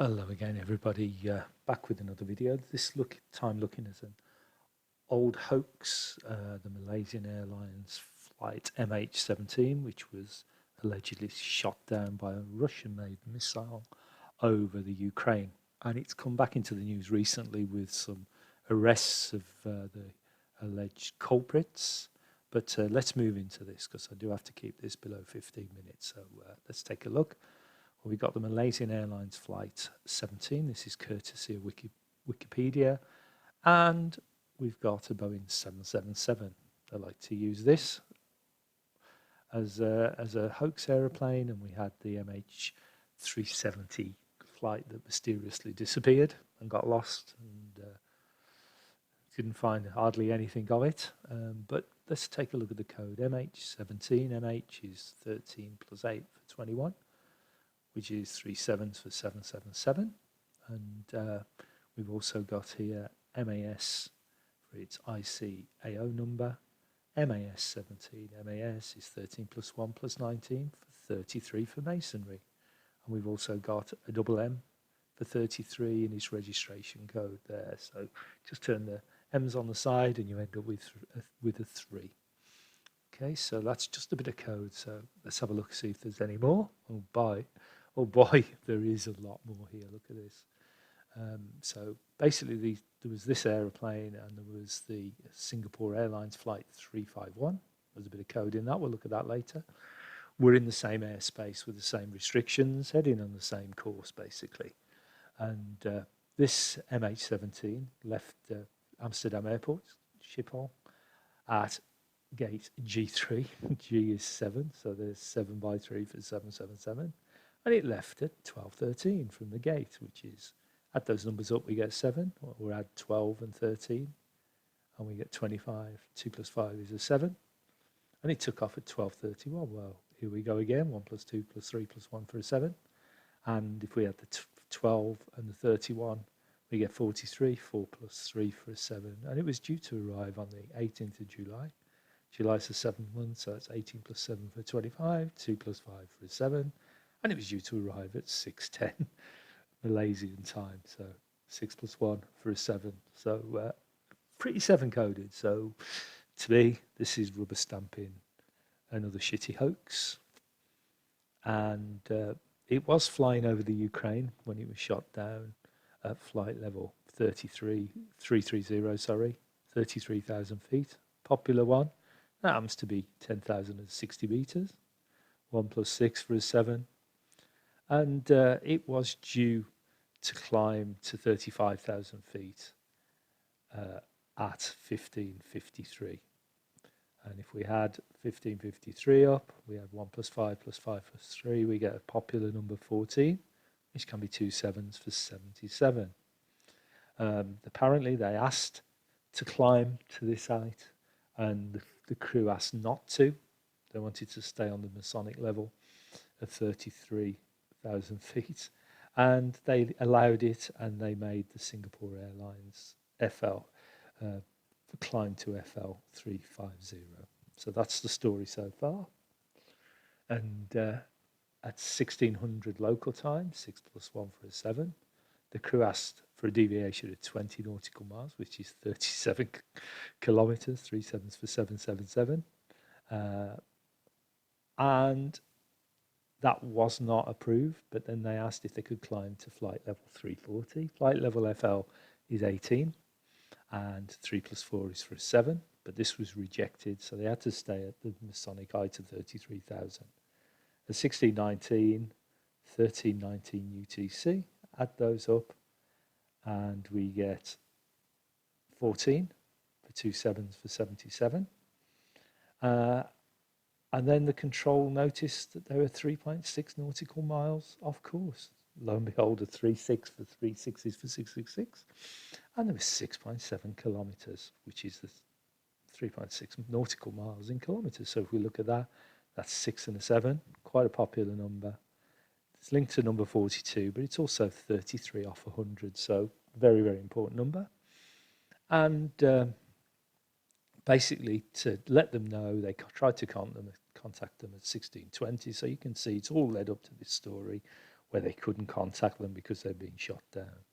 Hello again, everybody. Back with another video. This time looking at an old hoax, the Malaysian Airlines flight MH17, which was allegedly shot down by a Russian-made missile over the Ukraine. And it's come back into the news recently with some arrests of the alleged culprits. But let's move into this because I do have to keep this below 15 minutes. So let's take a look. Well, we got the Malaysian Airlines Flight 17. This is courtesy of Wikipedia. And we've got a Boeing 777. I like to use this as a hoax aeroplane. And we had the MH370 flight that mysteriously disappeared and got lost. And didn't find hardly anything of it. But let's take a look at the code. MH17. MH is 13 plus 8 for 21. Which is 3 sevens for 777. And we've also got here MAS for its ICAO number. MAS17. MAS is 13 plus 1 plus 19 for 33 for masonry. And we've also got a double M for 33 in its registration code there. So just turn the M's on the side and you end up with a 3. Okay, so that's just a bit of code. So let's have a look, see if there's any more. Oh boy, there is a lot more here. Look at this. So basically, there was this aeroplane and there was the Singapore Airlines Flight 351. There's a bit of code in that. We'll look at that later. We're in the same airspace with the same restrictions, heading on the same course, basically. And this MH17 left Amsterdam Airport, Schiphol, at gate G3. G is 7, so there's 7 by 3 for 777. And it left at 12:13 from the gate, which is, add those numbers up, we get 7, or we add 12 and 13, and we get 25. 2 plus 5 is a 7. And it took off at 12:31. Well, here we go again, 1 plus 2 plus 3 plus 1 for a 7. And if we add the 12 and the 31, we get 43, 4 plus 3 for a 7. And it was due to arrive on the 18th of July. July's the 7th month, so it's 18 plus 7 for 25, 2 plus 5 for a 7. And it was due to arrive at 6:10 Malaysian time, so 6 plus 1 for a 7. So pretty 7-coded. So to me, this is rubber stamping another shitty hoax. And it was flying over the Ukraine when it was shot down at flight level 330, 33,000 feet. Popular one. That happens to be 10,060 meters. 1 plus 6 for a 7. And it was due to climb to 35,000 feet at 15:53. And if we had 15:53 up, we had 1 plus 5 plus 5 plus 3, we get a popular number 14, which can be 2 sevens for 77. Apparently they asked to climb to this height, and the crew asked not to. They wanted to stay on the Masonic level of 33,000 feet, and they allowed it, and they made the Singapore Airlines FL climb to FL 350. So that's the story so far. And at 1600 local time, 6 plus 1 for a 7, the crew asked for a deviation of 20 nautical miles, which is 37 kilometers, 3 sevens for 777. And that was not approved, but then they asked if they could climb to flight level 340. Flight level FL is 18, and 3 plus 4 is for a 7, but this was rejected, so they had to stay at the Masonic height of 33,000. At 1619, 1319 UTC, add those up, and we get 14 for 2 sevens for 77. And then the control noticed that they were 3.6 nautical miles off course. Lo and behold, a 3.6 for 3 sixes for 666. And there was 6.7 kilometres, which is the 3.6 nautical miles in kilometres. So if we look at that, that's 6 and a 7, quite a popular number. It's linked to number 42, but it's also 33 off 100, so very, very important number. And basically, to let them know, they tried to contact them at 1620, so you can see it's all led up to this story where they couldn't contact them because they'd been shot down.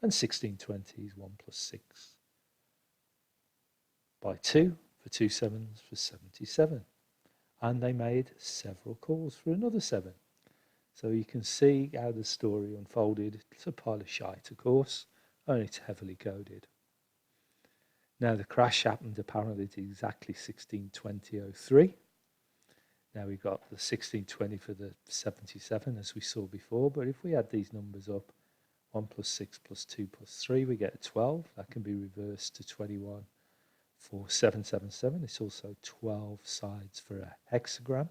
And 1620 is 1 plus 6 by 2 for 2 sevens for 77. And they made several calls for another 7. So you can see how the story unfolded. It's a pile of shite, of course, and it's heavily coded. Now the crash happened apparently at exactly 16:20:03. Now we've got the 1620 for the 77 as we saw before, but if we add these numbers up, 1 plus 6 plus 2 plus 3, we get a 12. That can be reversed to 21 for 777. It's also 12 sides for a hexagram,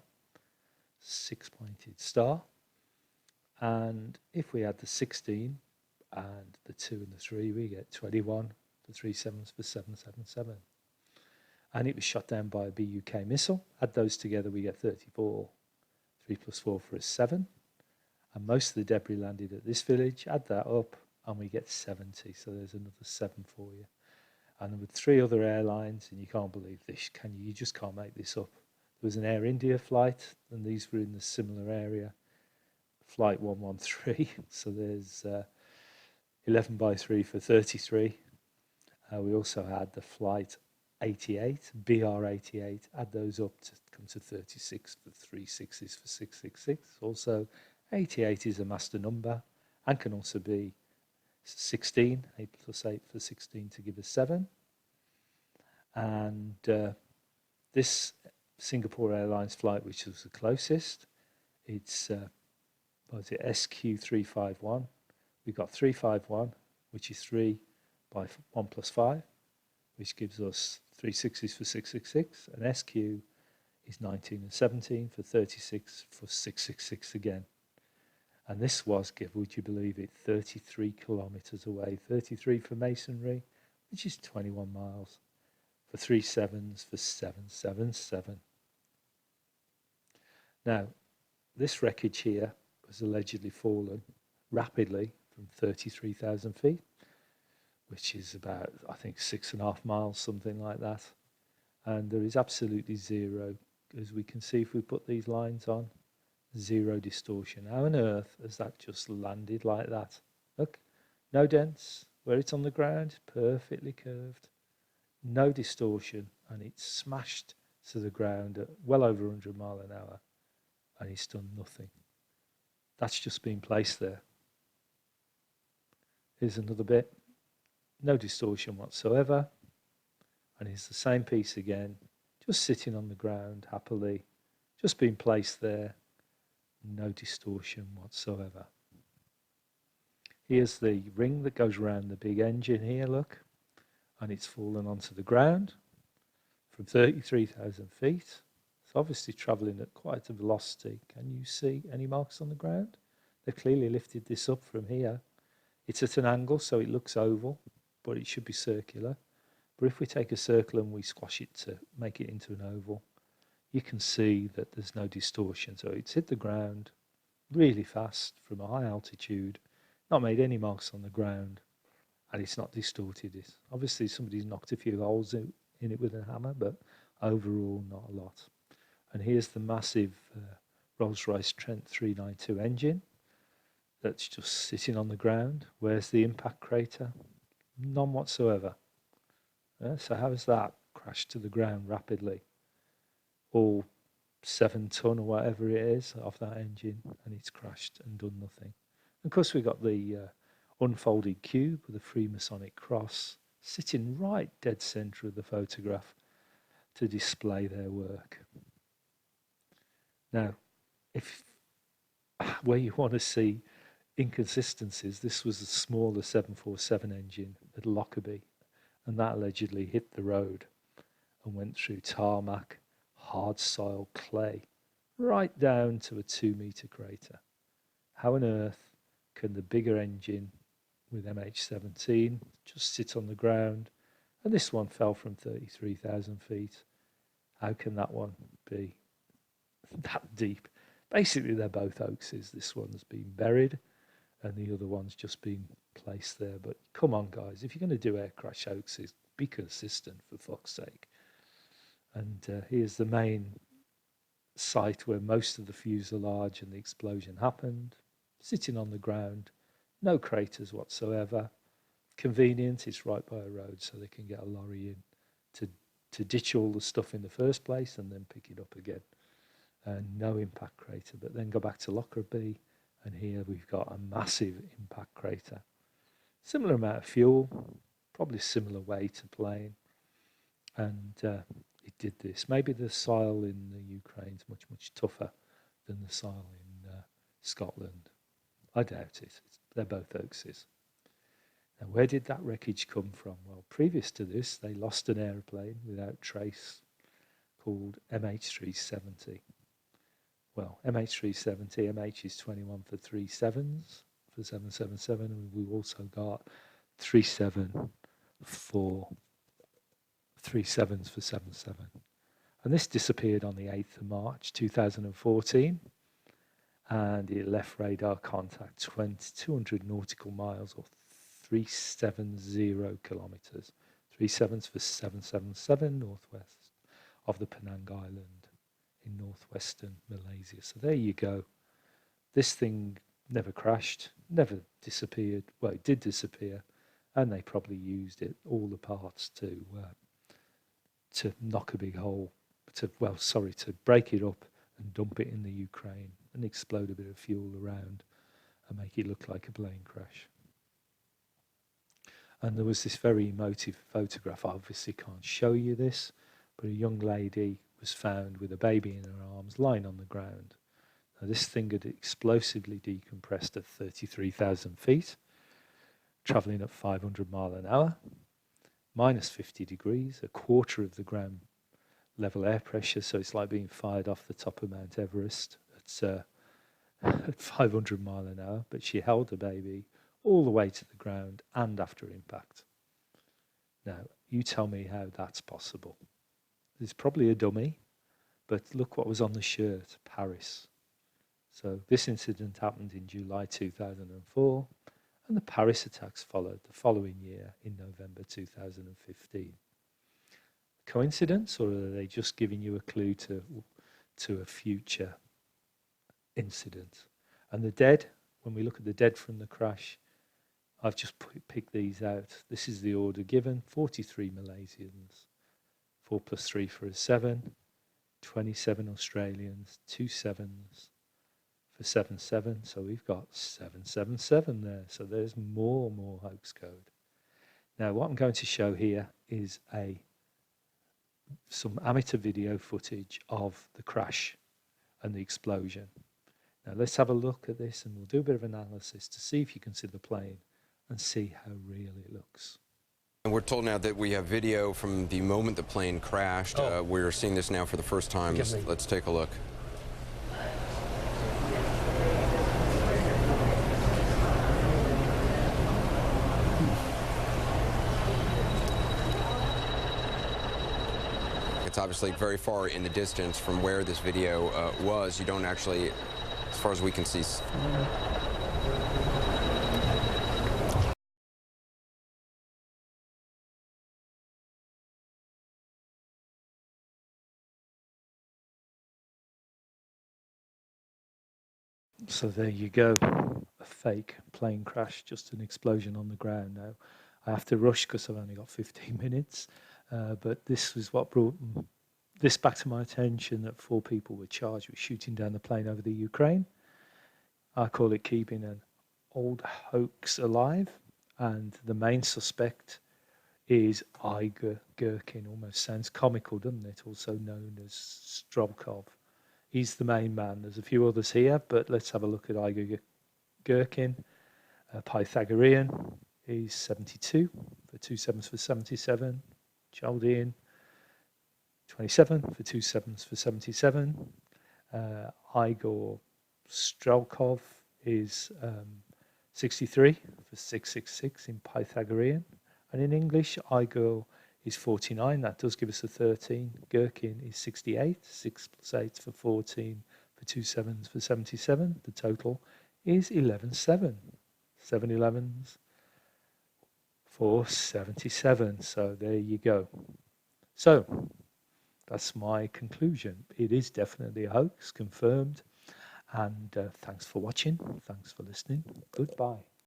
6-pointed star. And if we add the 16 and the 2 and the 3, we get 21, the 3 sevens for 777. And it was shot down by a BUK missile. Add those together, we get 34. 3 plus 4 for a 7. And most of the debris landed at this village. Add that up, and we get 70. So there's another 7 for you. And there were 3 other airlines, and you can't believe this, can you? You just can't make this up. There was an Air India flight, and these were in the similar area. Flight 113, so there's 11 by 3 for 33. We also had the flight 88, BR88, add those up to come to 36 for 3 sixes for 666. Also, 88 is a master number and can also be 16, 8 plus 8 for 16 to give us 7. And this Singapore Airlines flight, which was the closest, it's SQ351. We've got 351, which is 3 by 1 plus 5, which gives us 3 sixes for 666. And SQ is 19 and 17 for 36 for 666 again. And this was, would you believe it, 33 kilometres away. 33 for masonry, which is 21 miles, for 3 sevens for 777. Now, this wreckage here was allegedly fallen rapidly from 33,000 feet, which is about, I think, 6.5 miles, something like that. And there is absolutely zero, as we can see if we put these lines on, zero distortion. How on earth has that just landed like that? Look, no dents. Where it's on the ground, perfectly curved. No distortion, and it's smashed to the ground at well over 100 miles an hour, and it's done nothing. That's just been placed there. Here's another bit. No distortion whatsoever. And it's the same piece again, just sitting on the ground happily, just been placed there. No distortion whatsoever. Here's the ring that goes around the big engine here, look. And it's fallen onto the ground from 33,000 feet. It's obviously travelling at quite a velocity. Can you see any marks on the ground? They've clearly lifted this up from here. It's at an angle, so it looks oval, but it should be circular. But if we take a circle and we squash it to make it into an oval, you can see that there's no distortion. So it's hit the ground really fast from a high altitude, not made any marks on the ground, and it's not distorted. It's obviously somebody's knocked a few holes in it with a hammer, but overall not a lot. And here's the massive Rolls-Royce Trent 392 engine that's just sitting on the ground. Where's the impact crater? None whatsoever. So how has that crashed to the ground rapidly? All 7 ton or whatever it is off that engine, and it's crashed and done nothing. And of course, we've got the unfolded cube with a Freemasonic cross sitting right dead centre of the photograph to display their work. Now, if where you want to see inconsistencies, this was a smaller 747 engine at Lockerbie, and that allegedly hit the road and went through tarmac, hard soil, clay, right down to a 2-metre crater. How on earth can the bigger engine with MH17 just sit on the ground, and this one fell from 33,000 feet? How can that one be that deep? Basically, they're both hoaxes. This one's been buried, and the other one's just been placed there. But come on, guys, if you're going to do air crash hoaxes, be consistent, for fuck's sake. And here's the main site where most of the fuselage and the explosion happened. sitting on the ground, no craters whatsoever. Convenient, it's right by a road, so they can get a lorry in to ditch all the stuff in the first place and then pick it up again. No impact crater, but then go back to Lockerbie, and here we've got a massive impact crater. Similar amount of fuel, probably similar weight to plane, and it did this. Maybe the soil in the Ukraine is much, much tougher than the soil in Scotland. I doubt it. They're both hoaxes. Now, where did that wreckage come from? Well, previous to this, they lost an aeroplane without trace called MH17. Well, MH17, MH is 21 for 37s for 777, and we've also got 37 for 37s for 77. And this disappeared on the 8th of March 2014, and it left radar contact 200 nautical miles or 370 kilometers. 37s for 777 northwest of the Penang Island in northwestern Malaysia. So there you go. This thing never crashed, never disappeared. Well, it did disappear, and they probably used it, all the parts, to knock a big hole, to break it up and dump it in the Ukraine and explode a bit of fuel around and make it look like a plane crash. And there was this very emotive photograph. I obviously can't show you this, but a young lady was found with a baby in her arms lying on the ground. Now, this thing had explosively decompressed at 33,000 feet, travelling at 500 miles an hour, minus 50 degrees, a quarter of the ground level air pressure, so it's like being fired off the top of Mount Everest at 500 miles an hour, but she held the baby all the way to the ground and after impact. Now, you tell me how that's possible. It's probably a dummy, but look what was on the shirt, Paris. So this incident happened in July 2004, and the Paris attacks followed the following year in November 2015. Coincidence, or are they just giving you a clue to a future incident? And the dead, when we look at the dead from the crash, I've just picked these out. This is the order given: 43 Malaysians, 4 plus 3 for a 7, 27 Australians, 2 7s for 77. So we've got 777 there. So there's more hoax code. Now, what I'm going to show here is some amateur video footage of the crash and the explosion. Now let's have a look at this, and we'll do a bit of analysis to see if you can see the plane and see how real it looks. And we're told now that we have video from the moment the plane crashed. We're seeing this now for the first time. Let's take a look. It's obviously very far in the distance from where this video was. You don't actually, as far as we can see. So there you go, a fake plane crash, just an explosion on the ground. Now, I have to rush because I've only got 15 minutes, but this was what brought this back to my attention, that 4 people were charged with shooting down the plane over the Ukraine. I call it keeping an old hoax alive, and the main suspect is Igor Gherkin. Almost sounds comical, doesn't it? Also known as Strelkov. He's the main man. There's a few others here, but let's have a look at Igor Gherkin. Pythagorean, he's 72 for 2 7s for 77. Chaldean, 27 for 2 7s for 77. Igor Strelkov is 63 for 666 in Pythagorean. And in English, Igor is 49, that does give us a 13. Gherkin is 68, 6 plus 8 for 14 for 2 7s for 77. The total is 11 7. 7 11s for 77. So there you go. So that's my conclusion. It is definitely a hoax, confirmed. And thanks for watching. Thanks for listening. Goodbye.